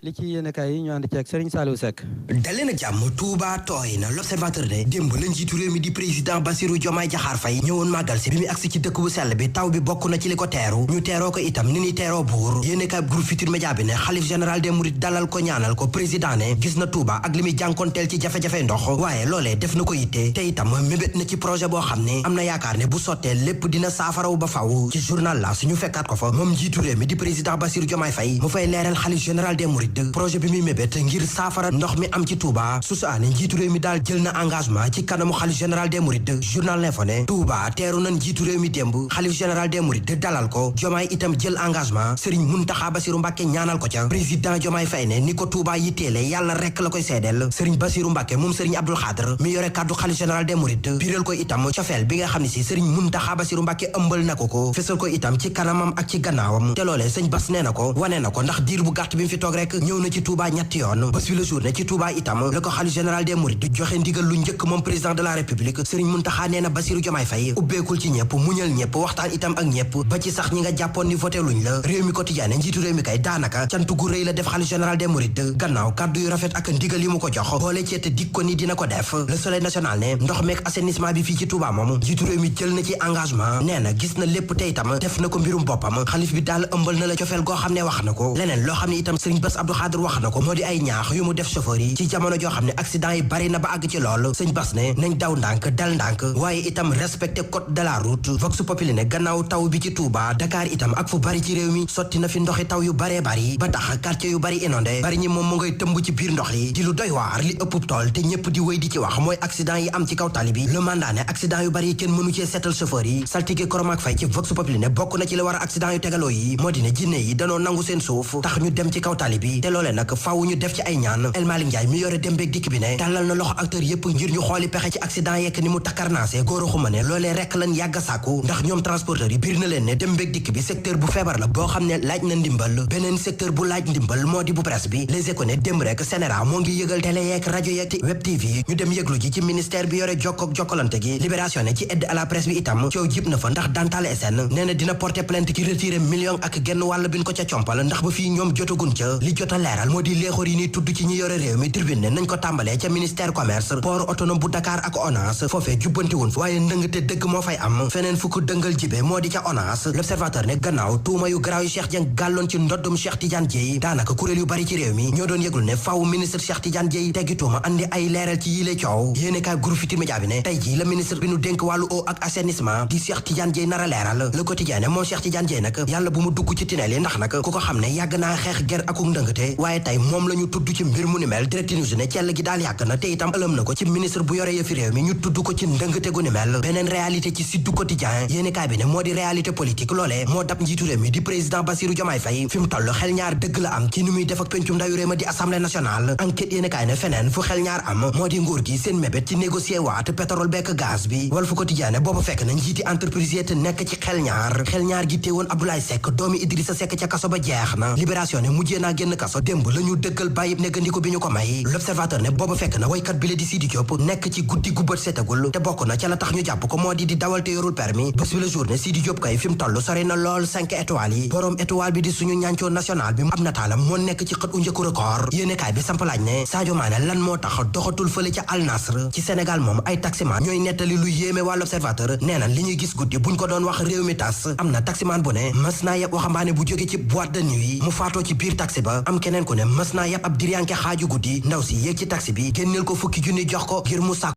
li ci yéen kay yi ñu ànd ci ak Serigne Saliou Seck. dalee na jàmm Touba tooy na l'observateur ne démb la njiitu réew mi di président Bassirou Diomaye Diakhar Faye ñëwoon màggal si bi mu agsi ci dëkk bu sell bi taw bi bokk na ci li ko teeru ñu teeroo ko itam ni ni teeroo buur yéen kay groupe Futurs Médias bi ne xalif général des mourides dalal ko ñaanal ko président ne gis na Touba ak li muy jànkonteel ci jafe-jafe ndox waaye loolee def na ko yitte te itam mébét na ci projet boo xam ne am na yaakaar ne bu sottee lépp dina saafaraw ba faw ci journal la suñu fekkaat ko fa moom njiitu réew mi di président Bassirou Diomaye Faye mu fay leeral xalif général des mourides projet bi muy mébét ngir saafara ndox mi am ci Touba susaane njiitu réew mi daal jël na engagement ci kanamu xalif général des mourides journal L'Info ne Touba teeru na njiitu réew mi démb xalif général des mourides dalal ko Diomaye itam jël engagement Serigne Mountakha Bassirou Mbacké ñaanal ko ca président Diomaye Faye ne ni ko Touba yitteele yàlla rekk la koy seedeel Serigne Bassirou Mbacké moom Serigne Abdoul Khadr mi yore kàddu xalif général des mourides biral ko itam cofeel bi nga xam ne si Serigne Mountakha Bassirou Mbacké ëmbal na ko fesal ko itam ci kanamam ak ci gannaawam te loolee sëñ Bass nee na ko wane na ko ndax diir bu gàtt bi mu fi toog rek ñëw na ci Touba ñetti yoon bés bi la journée ci Touba itam la ko xalif général des mourides joxe ndigal lu njëkk moom président de la république Serigne Mountakha nee na Bassirou Diomaye Faye ubbeekul ci ñëpp muñal ñëpp waxtaan itam ak ñëpp ba ci sax ñi nga jàppoon ni voté luñ la réew mi quotidien njiitu réew mi kay daanaka cantu gu rëy la def xalif général des mourides gannaaw kàddu yu rafet ak ndigal yi mu ko jox boole ci te dik ko ni dina ko def le soleil national ne ndox meek assainissement bi fii ci Touba moom njiitu réew mi jël na ci engagement nee na gis na lépp te itam def na ko mbirum boppam xalif bi daal ëmbal na la cofeel goo xam ne wax na ko leneen loo xam ne itam Serigne Bass Abdou Khadr wax na ko moo di ay ñaax yu mu def chauffeur yi ci jamono joo xam ne accident yi bari na ba àgg ci lool sëñ Bass ne nañ daw ndànk dal ndànk waaye itam respecté code de la route Vox Populi ne gannaaw taw bi ci Touba Dakar itam ak fu bari ci réew mi sotti na fi ndoxi taw yu baree bari ba tax quartier yu bari inondé bari ñi moom mu ngay tëmb ci biir ndox yi di lu doy waar li ëpp tool te ñëpp di wéy di ci wax mooy accident yi am ci kaw tali bi le mandat ne accident yu bari yi kenn mënu cee seetal chauffeur yi saltige Koromak Faye ci Vox Populi ne bokk na ci li war a accident yu tegaloo yi moo di ne jinne yi danoo nangu seen suuf tax ñu dem ci kaw tali bi te loolee nag faaw ñu def ci ay ñaan El Malick Ndiaye mi yore dem beeg dikk bi ne tàllal na loxo acteur yépp ngir ñu xooli pexe ci accident yekk ni mu takkarnaase góor xuma ne loolee rekk lañ yàgg a sàkku ndax ñoom transporteurs yi biir na leen ne dem beeg dikk bi secteur bu feebar la boo xam ne laaj na ndimbal beneen secteur bu laaj ndimbal moo di bu presse bi Les Échos ne démb rek Sénéra moo ngi yëgal télé yeeg rajo yeeg web TV yi ñu dem yëglu ji ci ministère bi yore jokkook jokkalante gi Libération ne ci aide à la presse bi itam coow jib na fa ndax Dantal SN nee na dina porter plainte ci retiré million ak genn wàll bin ko ca compal ndax ba fii ñoom jotagun ca li jot a leeral moo di léexoor yi ni tudd ci ñi yore réew mi tribune ne nañ ko tàmbalee ca ministère commerce port autonome bu Dakar ak ONAS foofee jubbanti woon fa waaye ndëng te dëgg moo fay am feneen fu ko dëngal jibe moo di ca ONAS l'observateur ne gannaaw tuuma yu garaaw yu Cheikh Dieng gàlloon ci ndoddum Cheikh Tidiane Dièye daanaka kuréel yu bari ci réew mi ñoo doon yëglu ne faaw ministre Cheikh Tidiane Dièye teggi tuuma andi ay leeral ci yile coow yéene kaay groupe Futurs Médias bi ne tey ji la ministre bi nu dénk wàllu eau ak assainissement di Cheikh Tidiane Dièye nar a leeral le quotidien ne moom Cheikh Tidiane Dièye nag yàlla bu mu dugg ci tineel yi ndax nag ku ko xam ne yàgg naa xeex ger akuk ndëngte waaye tey moom la ñu tudd ci mbir mu ni mel Direct News ne cell gi daal yàgg na te itam ëlëm na ko ci ministre bu yore yëfi réew mi ñu tudd ko ci ndëngte gu ni mel beneen réalité ci Sud Quotidien yéeni kaay bi ne moo di réalité politique loolee moo dab njiitu réew mi di président Bassirou Diomaye Faye fi mu toll xel ñaar dëgg la am ci ni muy def ak pencum ndawi réew ma di assemblée nationale enquête yéeni kaay ne feneen fu xel ñaar am moo di nguur gi seen mébét ci négocier waat pétrole bekk gaz bi Walf Quotidien ne boobu fekk na njiiti entreprise yi te nekk ci xel ñaar gi teewoon Abdoulaye Seck doomi Idrissa Seck ca kaso ba jeex na Libération ne mujjee naa génn kaso démb la ñu dëggal bàyyib neggandiko bi ñu ko may l'observateur ne boobu fekk na waykat bi la di Sidi Diop nekk ci guddi gu bët setagul te bokk na ca la tax ñu jàpp ko moo di dawal te yorul permis bés bi la journée Sidi Diop kay fi mu toll sori na lool 5 étoiles yi borom étoile bi di suñu ñancoo national bi ab nataalam moo nekk ci xët u njëkku record yéenekaay bi samp laaj ne Sadio Mané lan moo tax doxatul fële ca Al Nassr ci Sénégal moom ay taximan ñooy nettali lu yéeme waa l'observateur nee na li ñuy gis guddi buñ ko doon wax réew mi tas am na taximan bu ne mës naa yeb waxambaane bu jóge ci boîte de nuit mu faatoo ci biir taxi ba am keneen ku ne mës naa yeb ab diryanke xaaju guddi ndaw si yéeg ci taxi bi génneel ko fukki junni jox ko ngir mu sàkk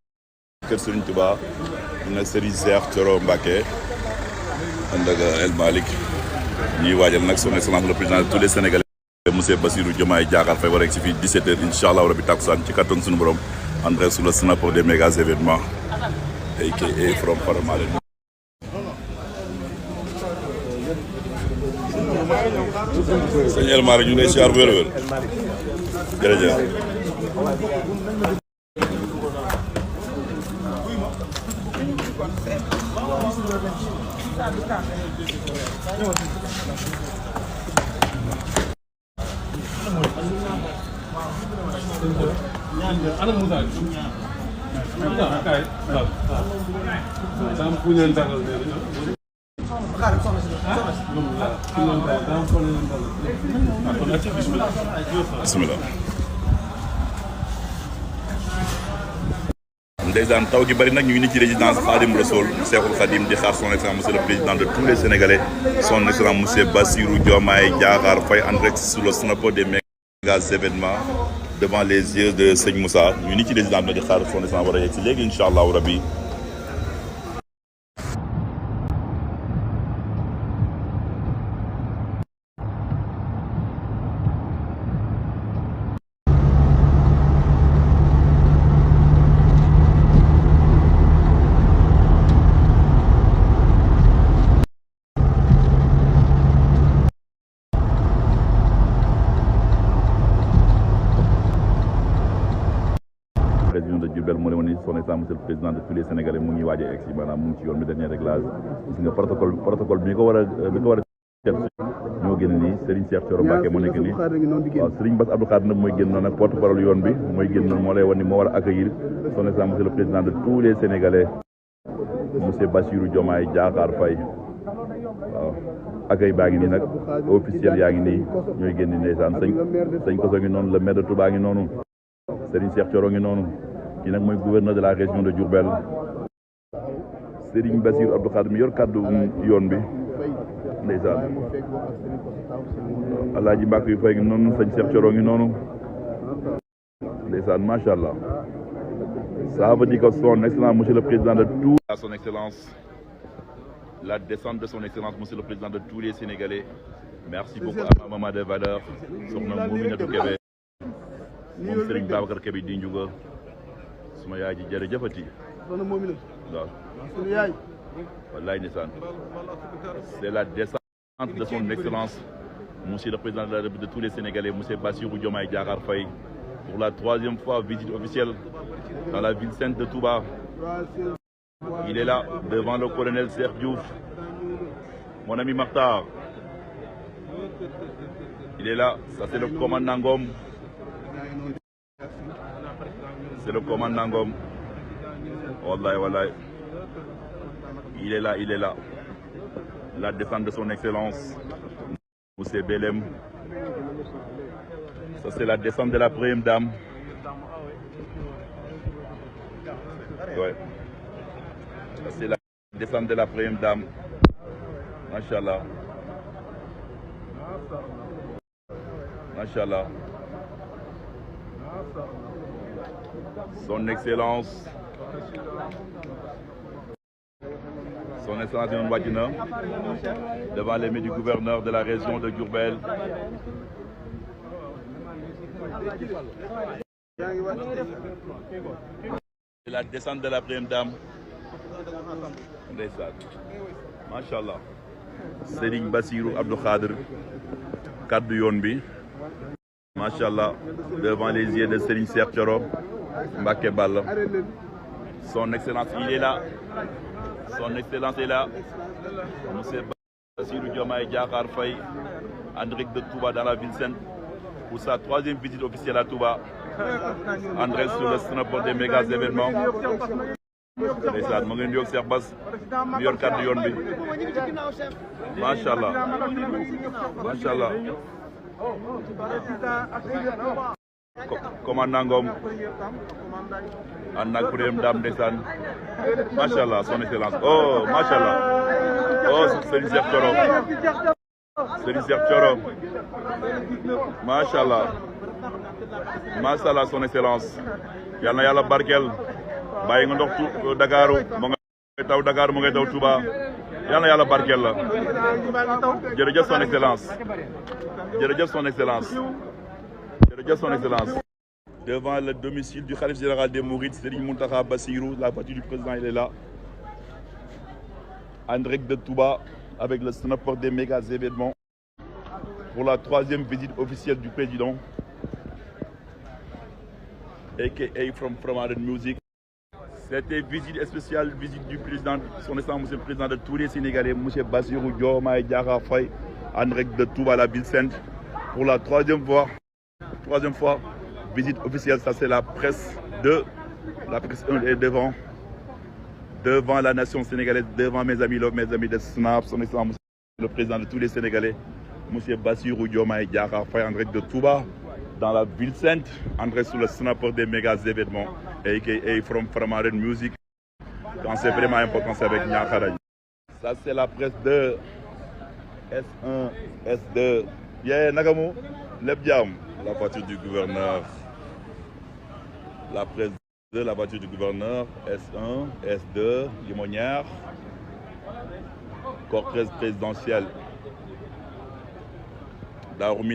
kër Serigne Touba na Serigne Cheikh Thioro Mbacké ànd ak El Malick ñuy waajal nag son excellence le président de tous les Sénégalais monsieur Bassirou Diomaye Diakhar Faye war a egg si fii 17h incha allah rabi takkusaan ci kattan suñu borom en direct sur le Sénat pour des méga événements aka from Faramaren. sëñ El Malick ñu ngi lay siyaar bu wér-wér jërëjëf. Ana bismillah. ndeysaan taw gi bëri nag ñu ngi nii ci résidence Khadim Rassoul Cheikhoul Khadim di xaar son excellence monsieur le président de tous les Sénégalais son excellence monsieur Bassirou Diomaye Diakhar Faye en direct sur le snapper des méga événements devant les yeux de Sëñ Moussa ñu ngi nii ci résidence bi di xaar son excellence war a yegg si léegi incha allahu rabbi. région de Diourbel moo leen son excellence monsieur le président de tous les Sénégalais mu ngi waaj a egg si maanaam mu ngi ci yoon bi dernier réglage gis nga protocole bi ko war a teel ñoo génn nii Serigne Cheikh Thioro Mbacké moo nekk nii waaw Serigne Bass Abdou Khadre nag mooy génn noonu nag porte parole yoon bi mooy génn noonu moo lay wan ni moo war a accueillir son excellence monsieur le président de tous les Sénégalais monsieur Bassirou Diomaye Diakhar Faye waaw accueil baa ngi nii nag officiel yaa ngi nii ñooy génn ndeysaan sëñ Koso ngi noonu le maire de Touba ngi noonu Serigne Cheikh Thioro ngi noonu kii nag mooy gouverneur de la région de Diourbel Serigne Bassirou Abdou Khadre mi yor kàddu yoon bi ndeysaan Alaaji Mbàkke yu fay ngi noonu sëñ Cheikh Thioro ngi noonu ndeysaan macha allah ça veut dire que son excellence monsieur le président de tout à son excellence la descente de son excellence monsieur le président de tous les Sénégalais merci beaucoup à ma maman de valeur soxna Mouminatou Kébé moom Serigne Babacar Kébé di njuga suma yaay ji jërëjëfati waaw wallaay ndeysaan c'est la descente de son excellence monsieur le président de la République de tous les Sénégalais monsieur Bassirou Diomaye Diakhar Faye pour la 3e fois visite officielle dans la ville sainte de Touba. Il est là devant le colonel Cheikh Diouf mon ami Makhtar il est là ça c'est le commandant Ngom. C'est le commandant Ngom. Wallahi, wallahi. Il est là. La descente de son excellence. Moussé Belem. Ça, c'est la descente de la première dame. Ouais. Ça, c'est la descente de la première dame. Machallah. Machallah. Son excellence yoon wàcc na devant les mains du gouverneur de la région de Diourbel. La descente de la première dame ndeysaan macha allah Serigne Bassirou Abdou Khadre kaddu yoon bi macha allah devant les yeux de Serigne Cheikh Thioro Mbacké Balla son excellence il est là son excellence est là monsieur Bassirou Diomaye Diakhar Faye en direct de Touba dans la ville sainte pour sa 3e visite officielle à Touba en direct sur le snapper des méga événements ndeysaan mu ngi nuyoog Cheikh Bass mi yor kàddu yoon bi macha allah macha allah commandant Ngom ànd ak première dame ndeysaan macha allah son excellence oh macha allah oh Serigne Cheikh Thioro macha allah son excellence yal na yàlla barkeel bàyyi nga ndox Dakaru mu ngay taw Dakar mu ngay taw Touba yal na yàlla barkeel la jërëjëf son excellence jërëjëf son excellence jërëjëf son excellence devant le domicile du khalife général des Mourides Serigne Mountakha Bassirou la voiture du président il est là en direct de Touba avec le snapper des méga événements pour la 3e visite officielle du président aka from Fromaden Music. C'était visite spéciale, visite du président, son excellence, monsieur le président de tous les Sénégalais, monsieur Bassirou Diomaye Diakhar Faye, en direct de Touba, la ville sainte, pour la 3e fois, visite officielle. Ça, c'est la presse 2, la presse 1 est devant la nation sénégalaise, devant mes amis de Snap, son excellence, monsieur le président de tous les Sénégalais, Monsieur Bassirou Diomaye Diakhar Faye en direct de Touba, dans la ville sainte, entré sous le snapper des méga événements, a.k.a. from Framaren Music. Quand c'est vraiment important, c'est avec Niakhara. Ça, c'est la presse de S1, S2. Yeah, Nagamu, Lebdiam, la voiture du gouverneur. La presse de la voiture du gouverneur, S1, S2, Limonière. Cortège présidentiel. Darumi